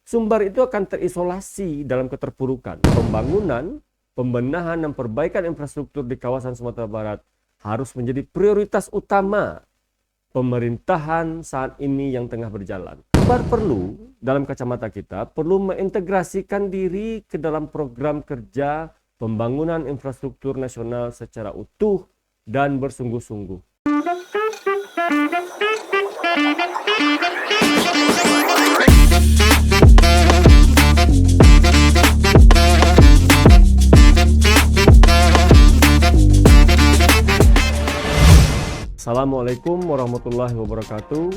Sumbar itu akan terisolasi dalam keterpurukan. Pembangunan, pembenahan dan perbaikan infrastruktur di kawasan Sumatera Barat harus menjadi prioritas utama pemerintahan saat ini yang tengah berjalan. Sumbar perlu, dalam kacamata kita, perlu mengintegrasikan diri ke dalam program kerja pembangunan infrastruktur nasional secara utuh dan bersungguh-sungguh. Assalamualaikum warahmatullahi wabarakatuh.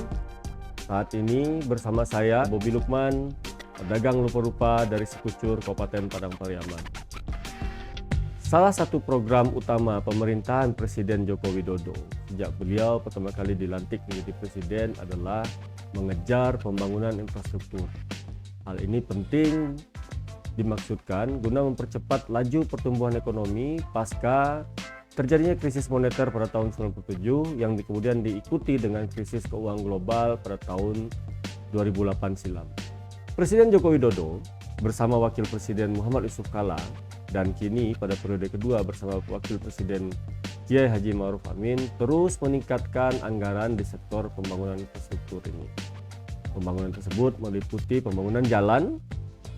Saat ini bersama saya Bobi Lukman, pedagang rupa-rupa dari Sekucur, Kabupaten Padang Pariaman. Salah satu program utama pemerintahan Presiden Joko Widodo sejak beliau pertama kali dilantik menjadi presiden adalah mengejar pembangunan infrastruktur. Hal ini penting dimaksudkan guna mempercepat laju pertumbuhan ekonomi pasca terjadinya krisis moneter pada tahun 1997 yang kemudian diikuti dengan krisis keuangan global pada tahun 2008 silam. Presiden Joko Widodo bersama Wakil Presiden Muhammad Yusuf Kalla dan kini pada periode kedua bersama Wakil Presiden Kiai Haji Ma'ruf Amin terus meningkatkan anggaran di sektor pembangunan infrastruktur ini. Pembangunan tersebut meliputi pembangunan jalan,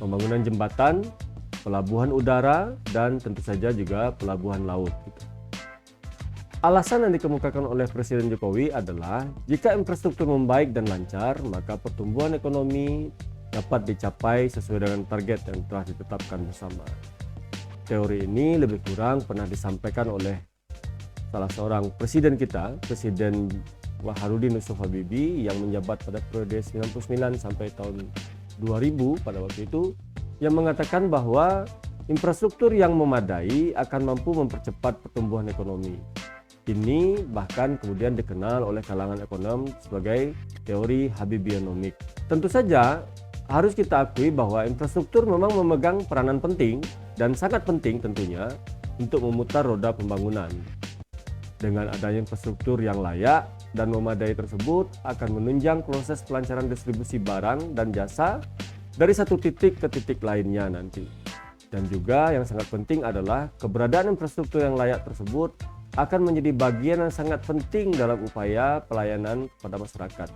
pembangunan jembatan, pelabuhan udara, dan tentu saja juga pelabuhan laut. Alasan yang dikemukakan oleh Presiden Jokowi adalah jika infrastruktur membaik dan lancar, maka pertumbuhan ekonomi dapat dicapai sesuai dengan target yang telah ditetapkan bersama. Teori ini lebih kurang pernah disampaikan oleh salah seorang presiden kita, Presiden Waharudin Yusuf Habibie yang menjabat pada periode 99 sampai tahun 2000 pada waktu itu, yang mengatakan bahwa infrastruktur yang memadai akan mampu mempercepat pertumbuhan ekonomi. Ini bahkan kemudian dikenal oleh kalangan ekonom sebagai teori Habibienomik. Tentu saja harus kita akui bahwa infrastruktur memang memegang peranan penting dan sangat penting tentunya untuk memutar roda pembangunan. Dengan adanya infrastruktur yang layak dan memadai tersebut akan menunjang proses pelancaran distribusi barang dan jasa dari satu titik ke titik lainnya nanti. Dan juga yang sangat penting adalah keberadaan infrastruktur yang layak tersebut akan menjadi bagian yang sangat penting dalam upaya pelayanan pada masyarakat.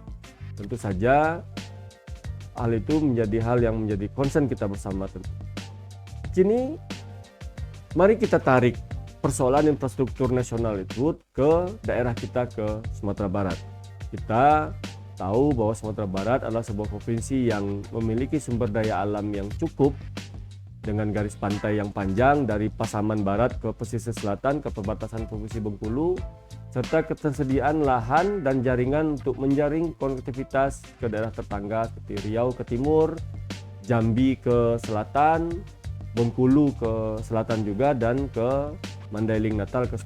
Tentu saja hal itu menjadi hal yang menjadi concern kita bersama. Kini mari kita tarik persoalan infrastruktur nasional itu ke daerah kita, ke Sumatera Barat. Kita tahu bahwa Sumatera Barat adalah sebuah provinsi yang memiliki sumber daya alam yang cukup dengan garis pantai yang panjang dari Pasaman Barat ke pesisir selatan ke perbatasan Provinsi Bengkulu, serta ketersediaan lahan dan jaringan untuk menjaring konektivitas ke daerah tetangga seperti Riau ke timur, Jambi ke selatan, Bengkulu ke selatan juga, dan ke Mandailing Natal ke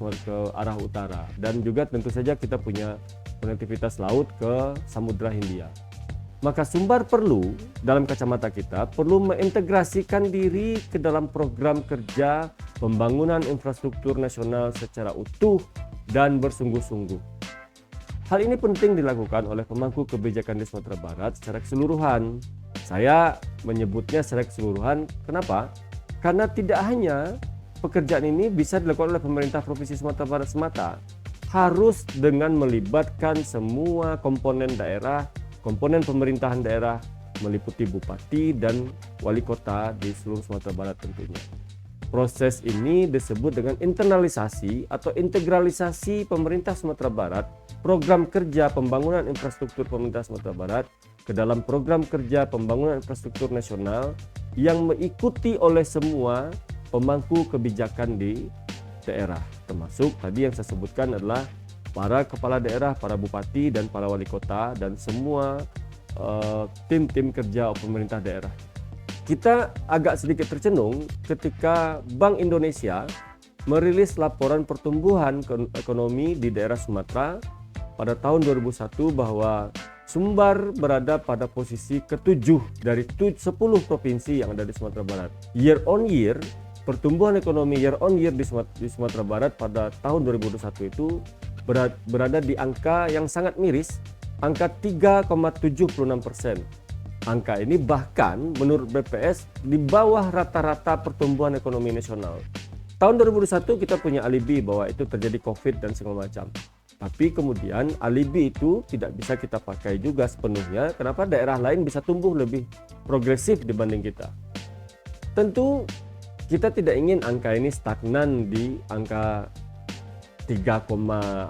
arah utara. Dan juga tentu saja kita punya konektivitas laut ke Samudra Hindia. Maka Sumbar perlu, dalam kacamata kita, perlu mengintegrasikan diri ke dalam program kerja pembangunan infrastruktur nasional secara utuh dan bersungguh-sungguh. Hal ini penting dilakukan oleh pemangku kebijakan di Sumatera Barat secara keseluruhan. Saya menyebutnya secara keseluruhan, kenapa? Karena tidak hanya pekerjaan ini bisa dilakukan oleh pemerintah Provinsi Sumatera Barat semata, harus dengan melibatkan semua komponen daerah, komponen pemerintahan daerah, meliputi bupati dan wali kota di seluruh Sumatera Barat tentunya. Proses ini disebut dengan internalisasi atau integralisasi pemerintah Sumatera Barat, program kerja pembangunan infrastruktur pemerintah Sumatera Barat ke dalam program kerja pembangunan infrastruktur nasional yang mengikuti oleh semua pemangku kebijakan di daerah. Termasuk tadi yang saya sebutkan adalah para kepala daerah, para bupati dan para wali kota dan semua tim-tim kerja pemerintah daerah. Kita agak sedikit tercenung ketika Bank Indonesia merilis laporan pertumbuhan ekonomi di daerah Sumatera pada tahun 2001 bahwa Sumbar berada pada posisi ke-7 dari 10 provinsi yang ada di Sumatera Barat. Year on year, pertumbuhan ekonomi year on year di Sumatera Barat pada tahun 2021 itu berada di angka yang sangat miris, angka 3,76%. Angka ini bahkan menurut BPS di bawah rata-rata pertumbuhan ekonomi nasional. Tahun 2021 kita punya alibi bahwa itu terjadi COVID dan segala macam. Tapi kemudian alibi itu tidak bisa kita pakai juga sepenuhnya. Kenapa daerah lain bisa tumbuh lebih progresif dibanding kita? Tentu kita tidak ingin angka ini stagnan di angka 3,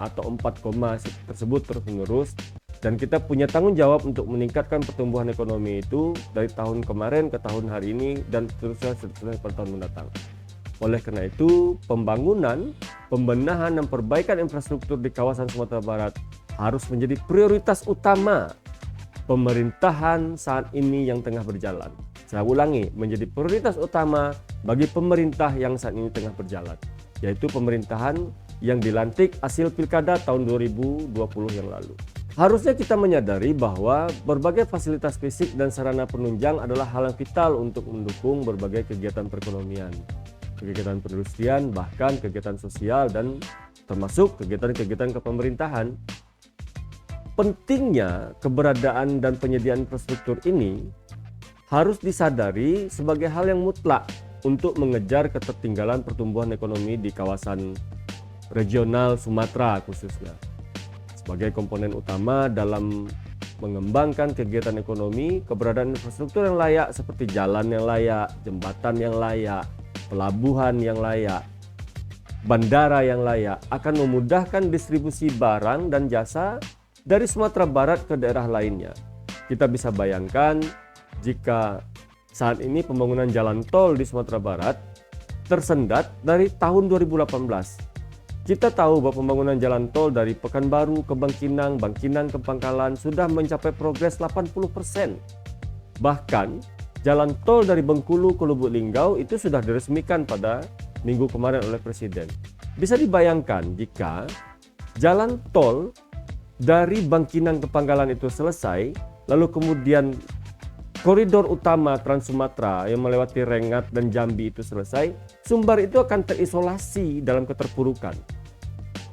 atau 4, tersebut terus-menerus. Dan kita punya tanggung jawab untuk meningkatkan pertumbuhan ekonomi itu dari tahun kemarin ke tahun hari ini dan seterusnya pada tahun mendatang. Oleh karena itu, pembangunan, pembenahan dan perbaikan infrastruktur di kawasan Sumatera Barat harus menjadi prioritas utama pemerintahan saat ini yang tengah berjalan. Saya ulangi, menjadi prioritas utama bagi pemerintah yang saat ini tengah berjalan, yaitu pemerintahan yang dilantik hasil pilkada tahun 2020 yang lalu. Harusnya kita menyadari bahwa berbagai fasilitas fisik dan sarana penunjang adalah hal yang vital untuk mendukung berbagai kegiatan perekonomian, kegiatan perindustrian, bahkan kegiatan sosial dan termasuk kegiatan-kegiatan kepemerintahan. Pentingnya keberadaan dan penyediaan infrastruktur ini harus disadari sebagai hal yang mutlak untuk mengejar ketertinggalan pertumbuhan ekonomi di kawasan regional Sumatera khususnya. Sebagai komponen utama dalam mengembangkan kegiatan ekonomi, keberadaan infrastruktur yang layak seperti jalan yang layak, jembatan yang layak, pelabuhan yang layak, bandara yang layak akan memudahkan distribusi barang dan jasa dari Sumatera Barat ke daerah lainnya. Kita bisa bayangkan jika saat ini pembangunan jalan tol di Sumatera Barat tersendat dari tahun 2018. Kita tahu bahwa pembangunan jalan tol dari Pekanbaru ke Bangkinang, Bangkinang ke Pangkalan sudah mencapai progres 80%. Bahkan jalan tol dari Bengkulu ke Lubuk Linggau itu sudah diresmikan pada minggu kemarin oleh Presiden. Bisa dibayangkan jika jalan tol dari Bangkinang ke Pangkalan itu selesai, lalu kemudian koridor utama Trans Sumatera yang melewati Rengat dan Jambi itu selesai, Sumbar itu akan terisolasi dalam keterpurukan.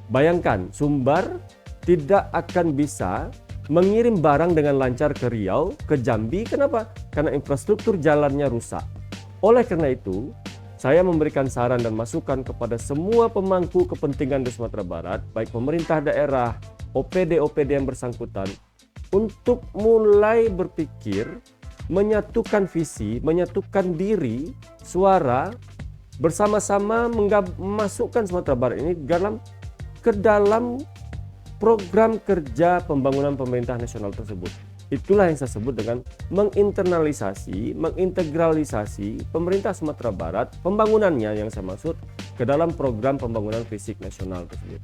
Bayangkan, Sumbar tidak akan bisa mengirim barang dengan lancar ke Riau, ke Jambi. Kenapa? Karena infrastruktur jalannya rusak. Oleh karena itu, saya memberikan saran dan masukan kepada semua pemangku kepentingan di Sumatera Barat, baik pemerintah daerah, OPD-OPD yang bersangkutan, untuk mulai berpikir menyatukan visi, menyatukan diri, suara, bersama-sama memasukkan Sumatera Barat ini ke dalam program kerja pembangunan pemerintah nasional tersebut. Itulah yang saya sebut dengan menginternalisasi, mengintegralisasi pemerintah Sumatera Barat, pembangunannya yang saya maksud, ke dalam program pembangunan fisik nasional tersebut.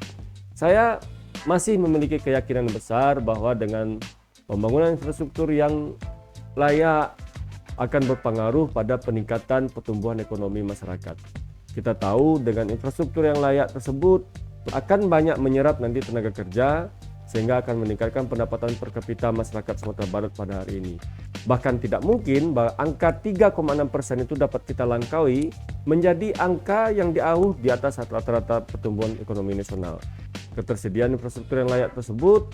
Saya masih memiliki keyakinan besar bahwa dengan pembangunan infrastruktur yang layak akan berpengaruh pada peningkatan pertumbuhan ekonomi masyarakat. Kita tahu dengan infrastruktur yang layak tersebut akan banyak menyerap nanti tenaga kerja sehingga akan meningkatkan pendapatan per kapita masyarakat Sumatera Barat pada hari ini. Bahkan tidak mungkin bahwa angka 3,6% itu dapat kita langkaui menjadi angka yang jauh di atas rata-rata pertumbuhan ekonomi nasional. Ketersediaan infrastruktur yang layak tersebut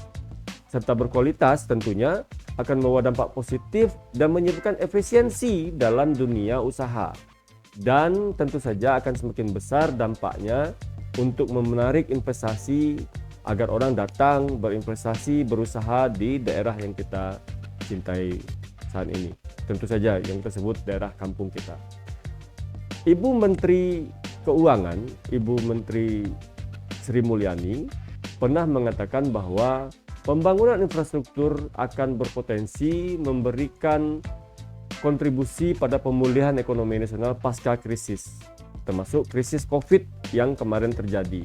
serta berkualitas tentunya akan membawa dampak positif dan menyebabkan efisiensi dalam dunia usaha. Dan tentu saja akan semakin besar dampaknya untuk menarik investasi agar orang datang berinvestasi, berusaha di daerah yang kita cintai saat ini. Tentu saja yang tersebut daerah kampung kita. Ibu Menteri Keuangan, Ibu Menteri Sri Mulyani pernah mengatakan bahwa pembangunan infrastruktur akan berpotensi memberikan kontribusi pada pemulihan ekonomi nasional pasca krisis, termasuk krisis COVID yang kemarin terjadi.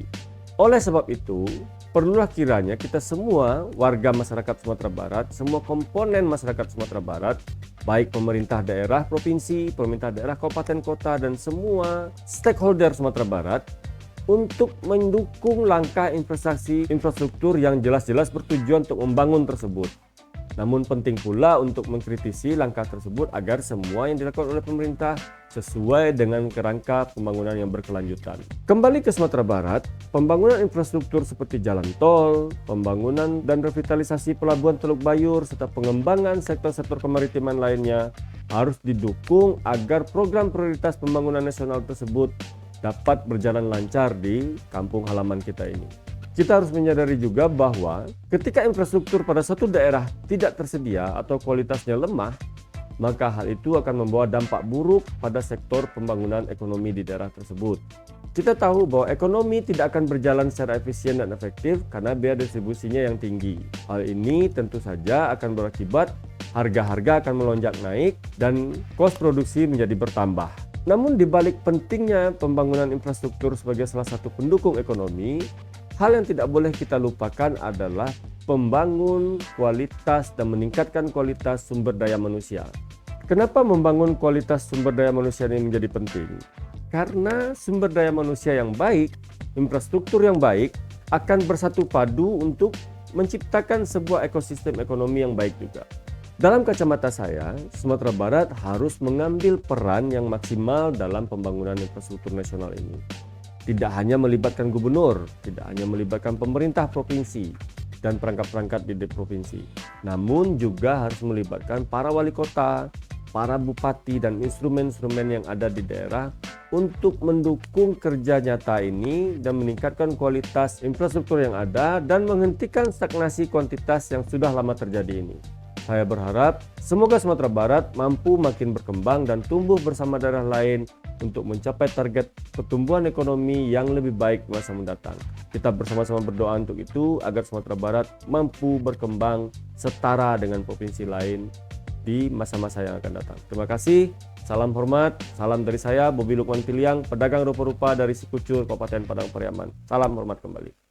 Oleh sebab itu, perlulah kiranya kita semua warga masyarakat Sumatera Barat, semua komponen masyarakat Sumatera Barat, baik pemerintah daerah provinsi, pemerintah daerah kabupaten kota, dan semua stakeholder Sumatera Barat untuk mendukung langkah investasi infrastruktur yang jelas-jelas bertujuan untuk membangun tersebut. Namun penting pula untuk mengkritisi langkah tersebut agar semua yang dilakukan oleh pemerintah sesuai dengan kerangka pembangunan yang berkelanjutan. Kembali ke Sumatera Barat, pembangunan infrastruktur seperti jalan tol, pembangunan dan revitalisasi pelabuhan Teluk Bayur, serta pengembangan sektor-sektor kemaritiman lainnya harus didukung agar program prioritas pembangunan nasional tersebut dapat berjalan lancar di kampung halaman kita ini. Kita harus menyadari juga bahwa ketika infrastruktur pada suatu daerah tidak tersedia atau kualitasnya lemah, maka hal itu akan membawa dampak buruk pada sektor pembangunan ekonomi di daerah tersebut. Kita tahu bahwa ekonomi tidak akan berjalan secara efisien dan efektif karena biaya distribusinya yang tinggi. Hal ini tentu saja akan berakibat harga-harga akan melonjak naik dan kos produksi menjadi bertambah. Namun di balik pentingnya pembangunan infrastruktur sebagai salah satu pendukung ekonomi, hal yang tidak boleh kita lupakan adalah membangun kualitas dan meningkatkan kualitas sumber daya manusia. Kenapa membangun kualitas sumber daya manusia ini menjadi penting? Karena sumber daya manusia yang baik, infrastruktur yang baik akan bersatu padu untuk menciptakan sebuah ekosistem ekonomi yang baik juga. Dalam kacamata saya, Sumatera Barat harus mengambil peran yang maksimal dalam pembangunan infrastruktur nasional ini. Tidak hanya melibatkan gubernur, tidak hanya melibatkan pemerintah provinsi dan perangkat-perangkat di provinsi, namun juga harus melibatkan para wali kota, para bupati dan instrumen-instrumen yang ada di daerah untuk mendukung kerja nyata ini dan meningkatkan kualitas infrastruktur yang ada dan menghentikan stagnasi kuantitas yang sudah lama terjadi ini. Saya berharap semoga Sumatera Barat mampu makin berkembang dan tumbuh bersama daerah lain untuk mencapai target pertumbuhan ekonomi yang lebih baik masa mendatang. Kita bersama-sama berdoa untuk itu agar Sumatera Barat mampu berkembang setara dengan provinsi lain di masa-masa yang akan datang. Terima kasih, salam hormat, salam dari saya Bobi Lukman Piliang, pedagang rupa-rupa dari Sikucur, Kabupaten Padang Pariaman. Salam hormat kembali.